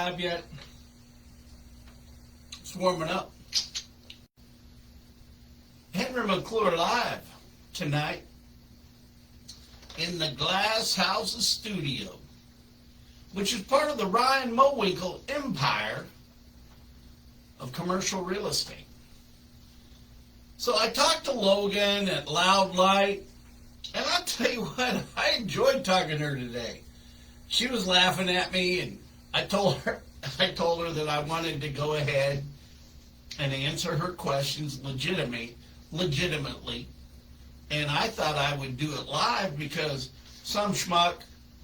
Yet. It's warming up. Henry McClure live tonight in the Glass Houses studio, which is part of the Ryan Mowinkle empire of commercial real estate. So I talked to Logan at Loud Light, and I'll tell you what, I enjoyed talking to her today. She was laughing at me, and I told her that I wanted to go ahead and answer her questions legitimately, and I thought I would do it live because some schmuck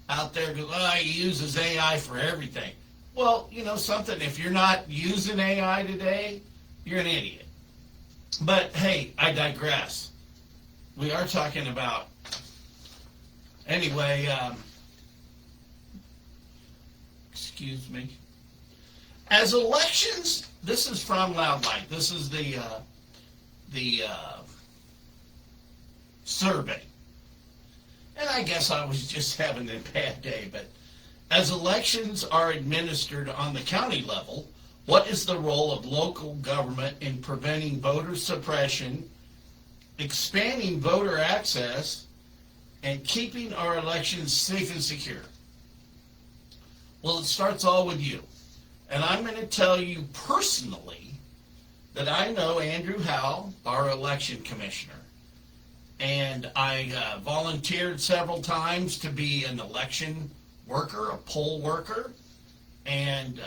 out there goes, oh, he uses AI for everything. Well, you know something, if you're not using AI today, you're an idiot. But hey, I digress. We are talking about, anyway, excuse me. As elections, this is from Loud Light. This is the survey. And I guess I was just having a bad day, but as elections are administered on the county level, what is the role of local government in preventing voter suppression, expanding voter access, and keeping our elections safe and secure? Well, it starts all with you. And I'm going to tell you personally that I know Andrew Howell, our election commissioner, and I volunteered several times to be an election worker, a poll worker, and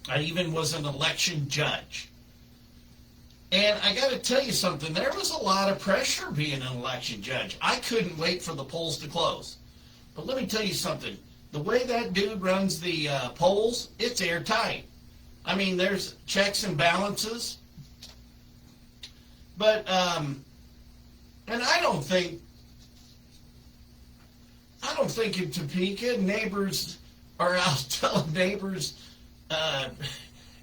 I even was an election judge. And I got to tell you something, there was a lot of pressure being an election judge. I couldn't wait for the polls to close. But let me tell you something. The way that dude runs the polls, it's airtight. I mean, there's checks and balances. But, and I don't think in Topeka neighbors are out telling neighbors,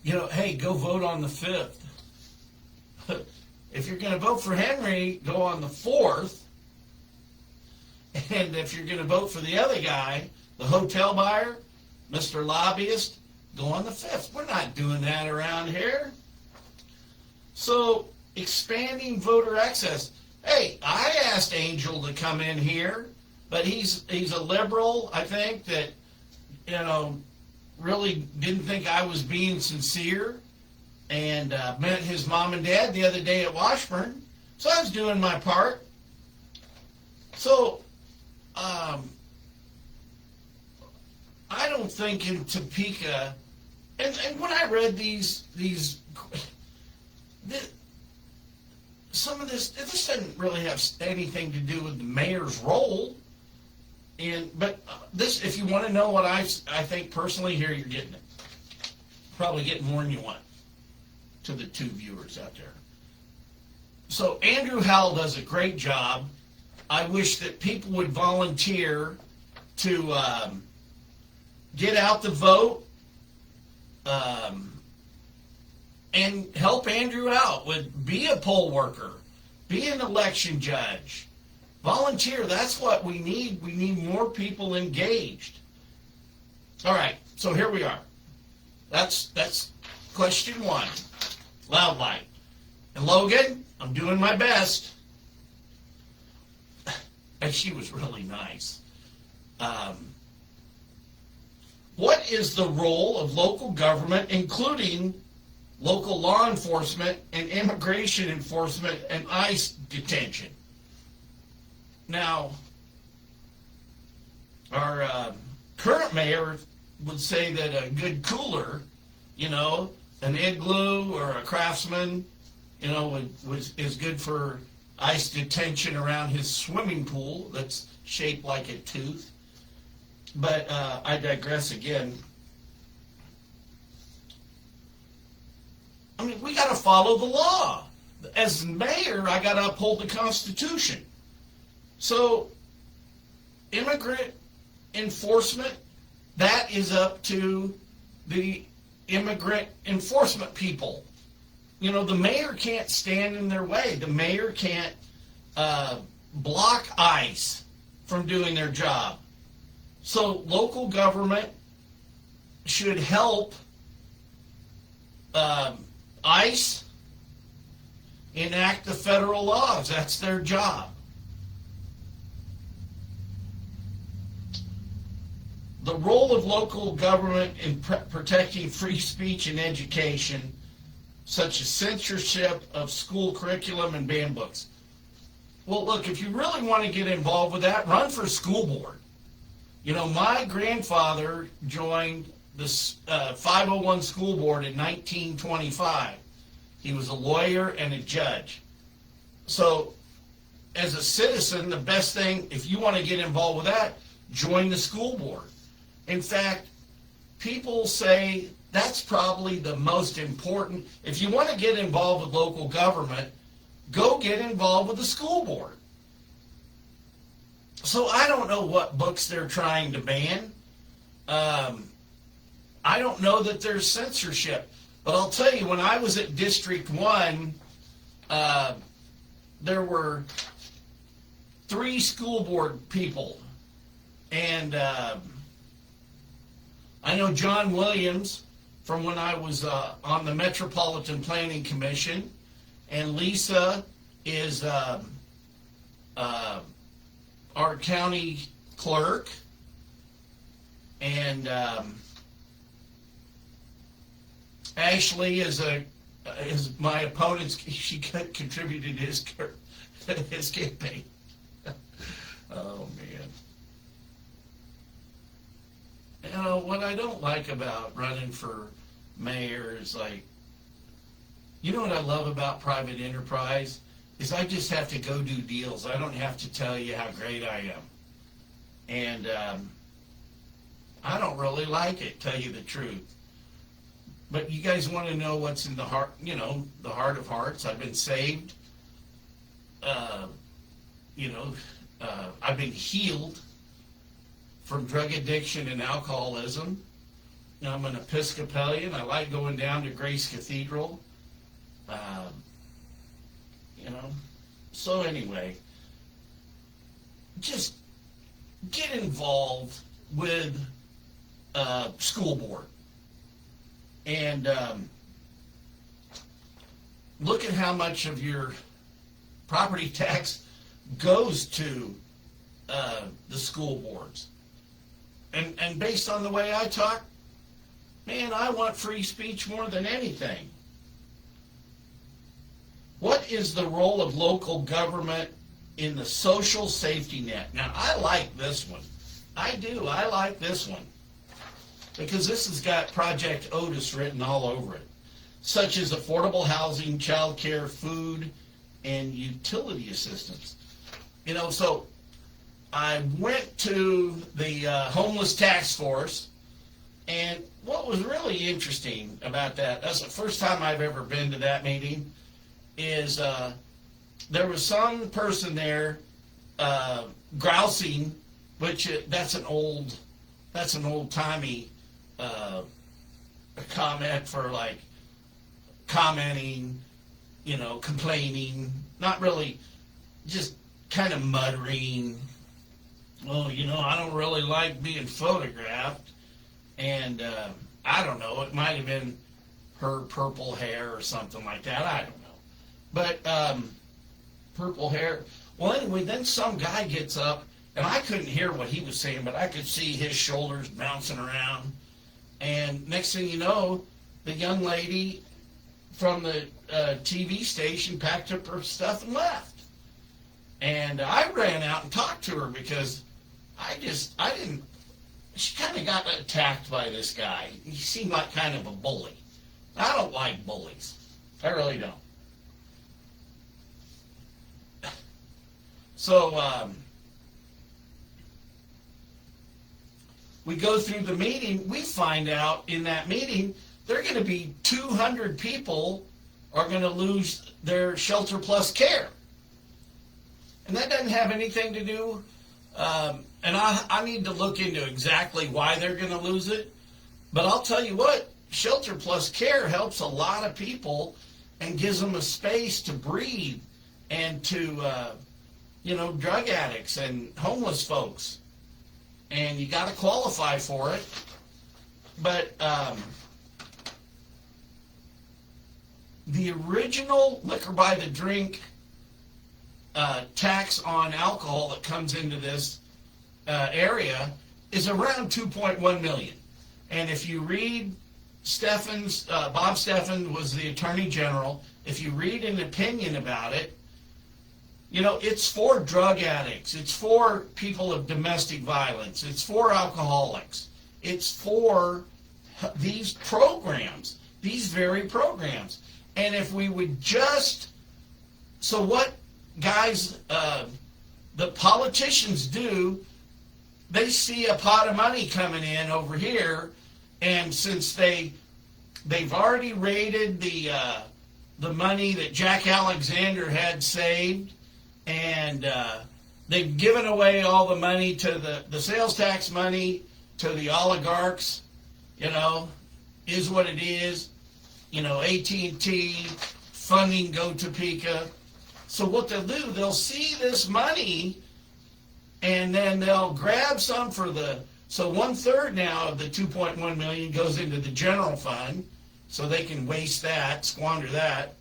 hey, go vote on the 5th. If you're going to vote for Henry, go on the 4th. And if you're going to vote for the other guy, the hotel buyer, Mr. Lobbyist, go on the 5th. We're not doing that around here. So, expanding voter access. Hey, I asked Angel to come in here, but he's a liberal, I think, that, really didn't think I was being sincere, and met his mom and dad the other day at Washburn. So I was doing my part. So, I don't think in Topeka, and when I read some of this doesn't really have anything to do with the mayor's role. But this, if you want to know what I think personally, here you're getting it. Probably getting more than you want to the two viewers out there. So Andrew Howell does a great job. I wish that people would volunteer to get out the vote and help Andrew out with be a poll worker, be an election judge, volunteer. That's what we need. We need more people engaged. All right, so here we are. That's question 1. Loud Light. And Logan, I'm doing my best. And she was really nice. What is the role of local government, including local law enforcement and immigration enforcement and ICE detention? Now, our current mayor would say that a good cooler, an igloo or a Craftsman, is good for ICE detention around his swimming pool that's shaped like a tooth. But I digress again. I mean, we got to follow the law. As mayor, I got to uphold the Constitution. So, immigrant enforcement, that is up to the immigrant enforcement people. The mayor can't stand in their way. The mayor can't block ICE from doing their job. So local government should help ICE enact the federal laws. That's their job. The role of local government in protecting free speech and education, such as censorship of school curriculum and banned books. Well, look, if you really want to get involved with that, run for school board. You know, my grandfather joined the 501 school board in 1925. He was a lawyer and a judge. So, as a citizen, the best thing, if you want to get involved with that, join the school board. In fact, people say that's probably the most important. If you want to get involved with local government, go get involved with the school board. So I don't know what books they're trying to ban. I don't know that there's censorship. But I'll tell you, when I was at District 1, there were 3 school board people. And I know John Williams from when I was on the Metropolitan Planning Commission. And Lisa is our county clerk. And Ashley is my opponent's. She contributed his campaign. Oh man! You know what I don't like about running for mayor is like, you know what I love about private enterprise is I just have to go do deals. I don't have to tell you how great I am, and I don't really like it, tell you the truth. But you guys want to know what's in the heart, you know, the heart of hearts. I've been saved. I've been healed from drug addiction and alcoholism. Now, I'm an Episcopalian. I like going down to Grace Cathedral. So anyway, just get involved with school board. And look at how much of your property tax goes to the school boards. And based on the way I talk, man, I want free speech more than anything. What is the role of local government in the social safety net? Now, I like this one. I do. I like this one. Because this has got Project Otis written all over it, such as affordable housing, child care, food, and utility assistance. You know, so I went to the homeless task force, and what was really interesting about that's the first time I've ever been to that meeting, is there was some person there grousing, which that's an old-timey comment for like commenting, complaining, not really, just kind of muttering. Well, I don't really like being photographed, and I don't know, it might have been her purple hair or something like that, I don't know. But purple hair. Well, anyway, then some guy gets up, and I couldn't hear what he was saying, but I could see his shoulders bouncing around. And next thing you know, the young lady from the TV station packed up her stuff and left. And I ran out and talked to her because she kind of got attacked by this guy. He seemed like kind of a bully. I don't like bullies. I really don't. So, we go through the meeting, we find out in that meeting, there are going to be 200 people are going to lose their shelter plus care. And that doesn't have anything to do, and I need to look into exactly why they're going to lose it. But I'll tell you what, shelter plus care helps a lot of people and gives them a space to breathe and to, drug addicts and homeless folks. And you got to qualify for it. But the original liquor by the drink tax on alcohol that comes into this area is around 2.1 million. And if you read Steffens, Bob Steffens was the Attorney General. If you read an opinion about it, you know, it's for drug addicts. It's for people of domestic violence. It's for alcoholics. It's for these programs, these very programs. And if we would just, so what guys, the politicians do, they see a pot of money coming in over here, and since they've already raided the money that Jack Alexander had saved, and they've given away all the money to the sales tax money to the oligarchs, you know, is what it is. You know, AT&T, funding Go Topeka. So what they'll do, they'll see this money, and then they'll grab some for so 1/3 now of the 2.1 million goes into the general fund, so they can waste that, squander that,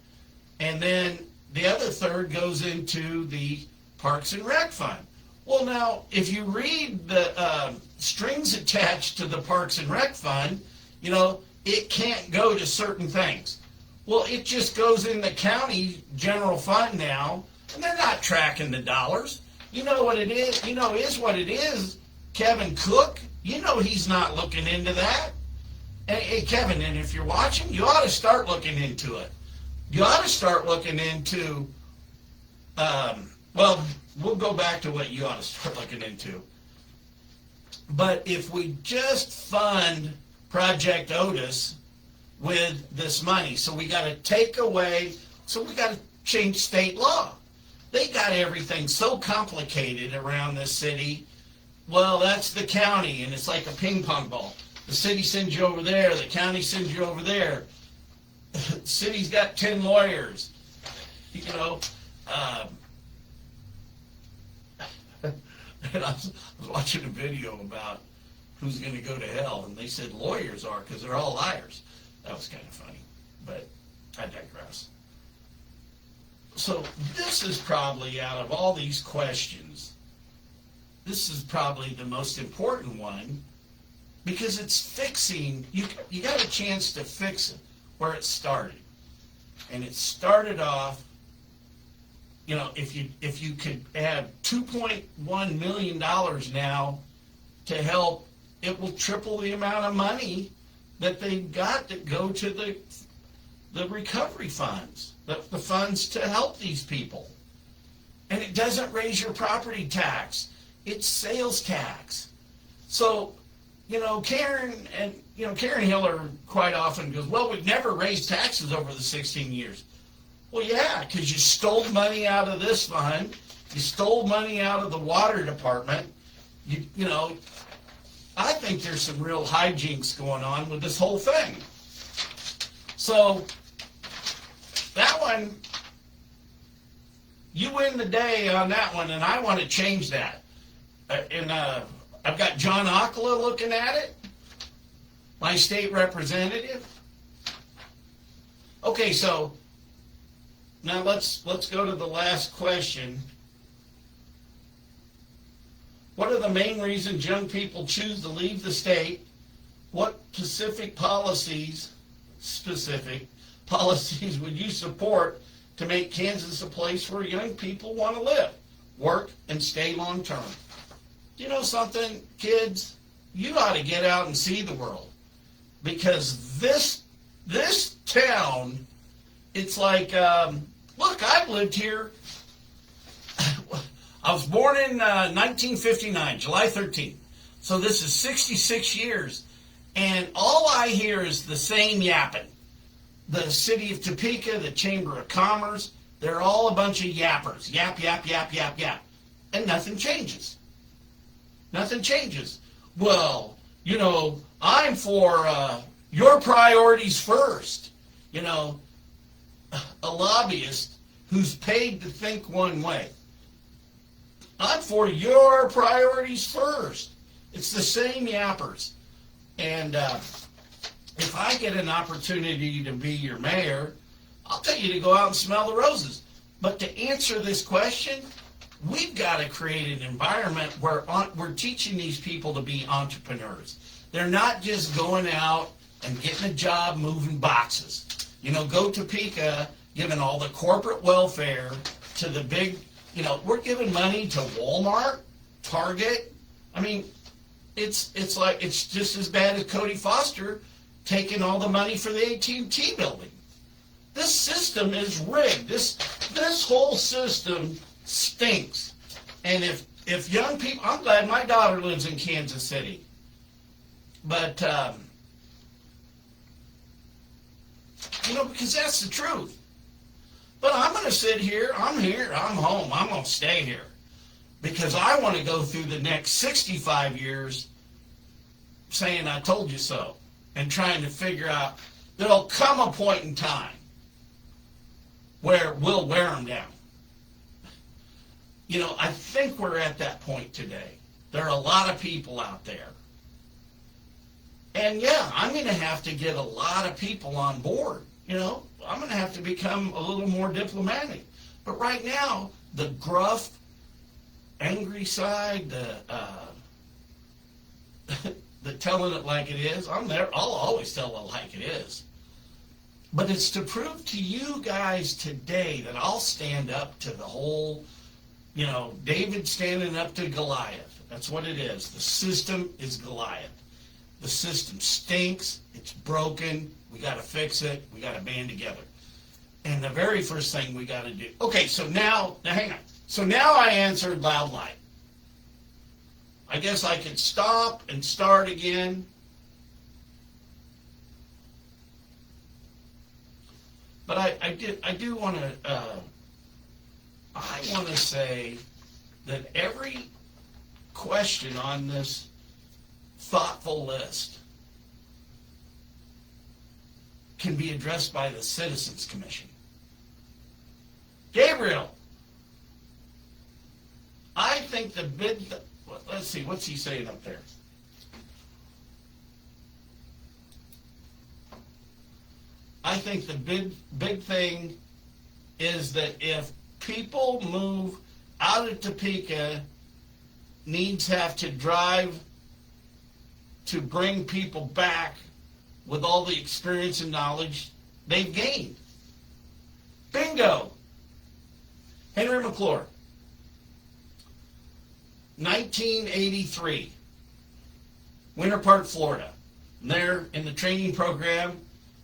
and then the other third goes into the Parks and Rec fund. Well, now, if you read the strings attached to the Parks and Rec fund, you know, it can't go to certain things. Well, it just goes in the county general fund now, and they're not tracking the dollars. You know what it is? You know, is what it is. Kevin Cook, you know he's not looking into that. Hey, Kevin, and if you're watching, you ought to start looking into it. You ought to start looking into, well, we'll go back to what you ought to start looking into. But if we just fund Project Otis with this money, so we got to take away, so we got to change state law. They got everything so complicated around this city. Well, that's the county, and it's like a ping pong ball. The city sends you over there, the county sends you over there. The city's got 10 lawyers, you know. And I was watching a video about who's going to go to hell, and they said lawyers are, because they're all liars. That was kind of funny, but I digress. So this is probably, out of all these questions, this is probably the most important one, because it's fixing, you got a chance to fix it where it started. And it started off, you know, if you could have $2.1 million now to help, it will triple the amount of money that they've got that go to the recovery funds, the funds to help these people. And it doesn't raise your property tax. It's sales tax. So, you know, Karen Hiller quite often goes, well, we've never raised taxes over the 16 years. Well, yeah, because you stole money out of this fund. You stole money out of the water department. You know, I think there's some real hijinks going on with this whole thing. So, that one, you win the day on that one, and I want to change that. I've got John Akala looking at it, my state representative. Okay, so now let's go to the last question. What are the main reasons young people choose to leave the state? What specific policies would you support to make Kansas a place where young people want to live, work, and stay long term? You know something, kids? You ought to get out and see the world, because this town, it's like, look, I've lived here. I was born in 1959, July 13th. So this is 66 years, and all I hear is the same yapping. The city of Topeka, the Chamber of Commerce, they're all a bunch of yappers. Yap, yap, yap, yap, yap. And nothing changes. Nothing changes. Well, you know, I'm for your priorities first. You know, a lobbyist who's paid to think one way. I'm for your priorities first. It's the same yappers. And if I get an opportunity to be your mayor, I'll tell you to go out and smell the roses. But to answer this question, we've got to create an environment where we're teaching these people to be entrepreneurs. They're not just going out and getting a job moving boxes. You know, go Topeka, giving all the corporate welfare to the big, you know, we're giving money to Walmart, Target. I mean, it's just as bad as Cody Foster taking all the money for the AT&T building. This system is rigged. This whole system stinks. And if young people, I'm glad my daughter lives in Kansas City, but you know, because that's the truth. But I'm going to sit here, I'm home, I'm going to stay here. Because I want to go through the next 65 years saying I told you so. And trying to figure out, there'll come a point in time where we'll wear them down. You know, I think we're at that point today. There are a lot of people out there. And yeah, I'm going to have to get a lot of people on board. You know, I'm going to have to become a little more diplomatic. But right now, the gruff, angry side, the telling it like it is, I'm there. I'll always tell it like it is. But it's to prove to you guys today that I'll stand up to the whole, you know, David standing up to Goliath. That's what it is. The system is Goliath. The system stinks. It's broken. We got to fix it. We got to band together. And the very first thing we got to do. Okay, so now hang on. So now I answered loud light. I guess I could stop and start again. But I do want to, I want to say that every question on this thoughtful list can be addressed by the Citizens Commission. Gabriel, I think the big, let's see, what's he saying up there? I think the big thing is that if people move out of Topeka, needs have to drive to bring people back with all the experience and knowledge they've gained. Bingo! Henry McClure, 1983, Winter Park, Florida. There in the training program,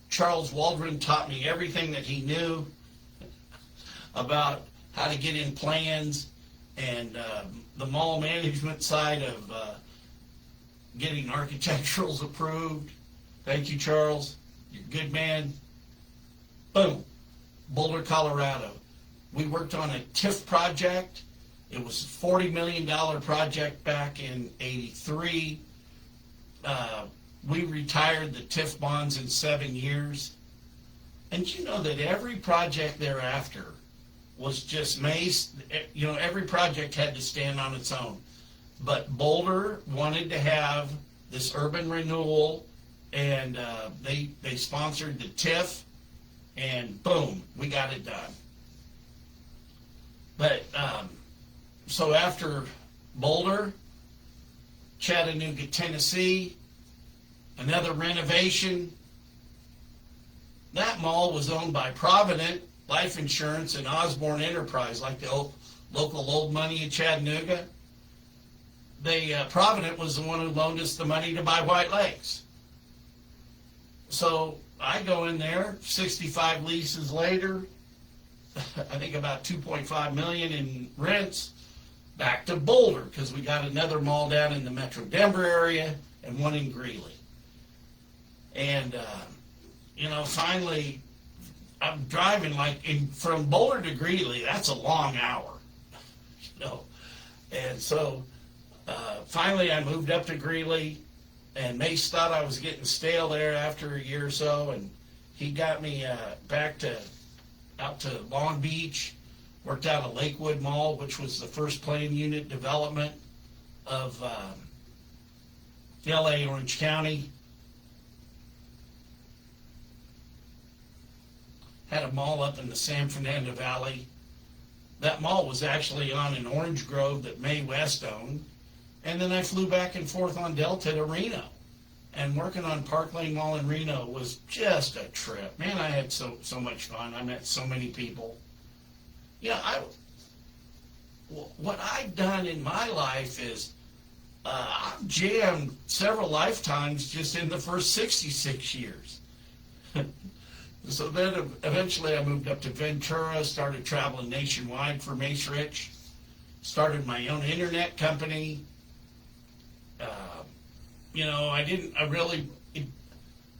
Charles Waldron taught me everything that he knew about how to get in plans and the mall management side of getting architecturals approved. Thank you, Charles. You're a good man. Boom. Boulder, Colorado. We worked on a TIF project. It was a $40 million project back in '83. We retired the TIF bonds in 7 years. And you know that every project thereafter was just you know, every project had to stand on its own. But Boulder wanted to have this urban renewal, and they sponsored the TIF, and boom, we got it done. But so after Boulder, Chattanooga, Tennessee, another renovation. That mall was owned by Provident Life Insurance and Osborne Enterprise, like the local old money in Chattanooga. Provident was the one who loaned us the money to buy White Lakes. So I go in there, 65 leases later, I think about $2.5 million in rents, back to Boulder, because we got another mall down in the Metro Denver area and one in Greeley. And, you know, finally, I'm driving from Boulder to Greeley, that's a long hour, you know. And so finally I moved up to Greeley, and Mace thought I was getting stale there after a year or so, and he got me back out to Long Beach, worked out of Lakewood Mall, which was the first planned unit development of L.A. Orange County. had a mall up in the San Fernando Valley. That mall was actually on an orange grove that Mae West owned. And then I flew back and forth on Delta to Reno. And working on Park Lane Mall in Reno was just a trip. Man, I had so much fun. I met so many people. What I've done in my life is I've jammed several lifetimes just in the first 66 years. So then eventually I moved up to Ventura, started traveling nationwide for Mace Rich, started my own internet company.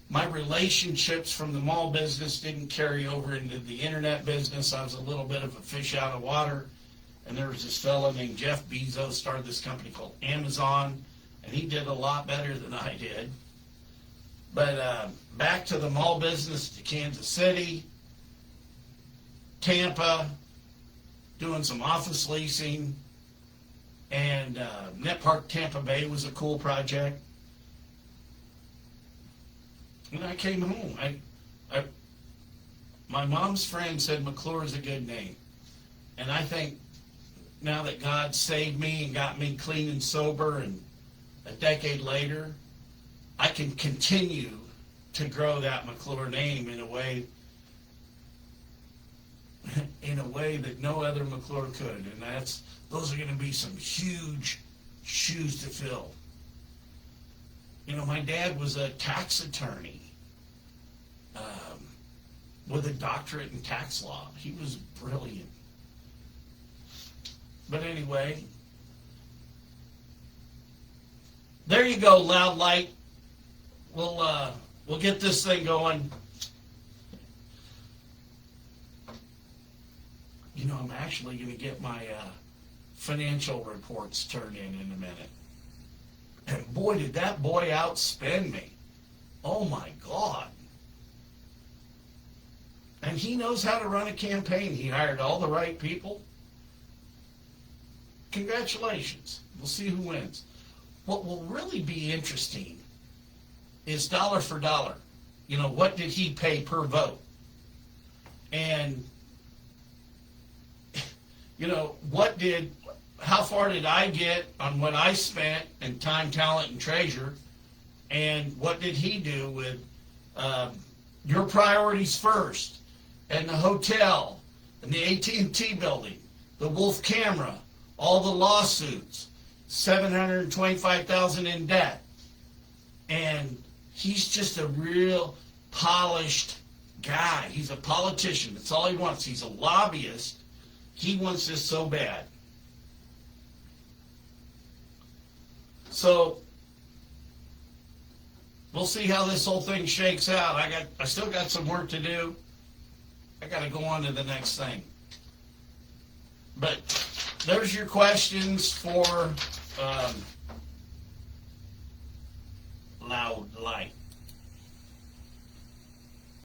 My relationships from the mall business didn't carry over into the internet business. I was a little bit of a fish out of water. And there was this fellow named Jeff Bezos, started this company called Amazon, and he did a lot better than I did. But back to the mall business, to Kansas City, Tampa, doing some office leasing, and Net Park Tampa Bay was a cool project. And I came home. My mom's friend said McClure is a good name. And I think now that God saved me and got me clean and sober, and a decade later, I can continue to grow that McClure name in a way that no other McClure could. And those are going to be some huge shoes to fill. My dad was a tax attorney with a doctorate in tax law. He was brilliant. But anyway, there you go, Loud Light. We'll get this thing going. I'm actually going to get my financial reports turned in a minute. And boy, did that boy outspend me. Oh my God. And he knows how to run a campaign. He hired all the right people. Congratulations. We'll see who wins. What will really be interesting is dollar for dollar. What did he pay per vote? And, how far did I get on what I spent in time, talent, and treasure? And what did he do with your priorities first, and the hotel, and the AT&T building, the Wolf camera, all the lawsuits, $725,000 in debt. And he's just a real polished guy. He's a politician. That's all he wants. He's a lobbyist. He wants this so bad. So we'll see how this whole thing shakes out. I still got some work to do. I got to go on to the next thing. But there's your questions for Loud Light.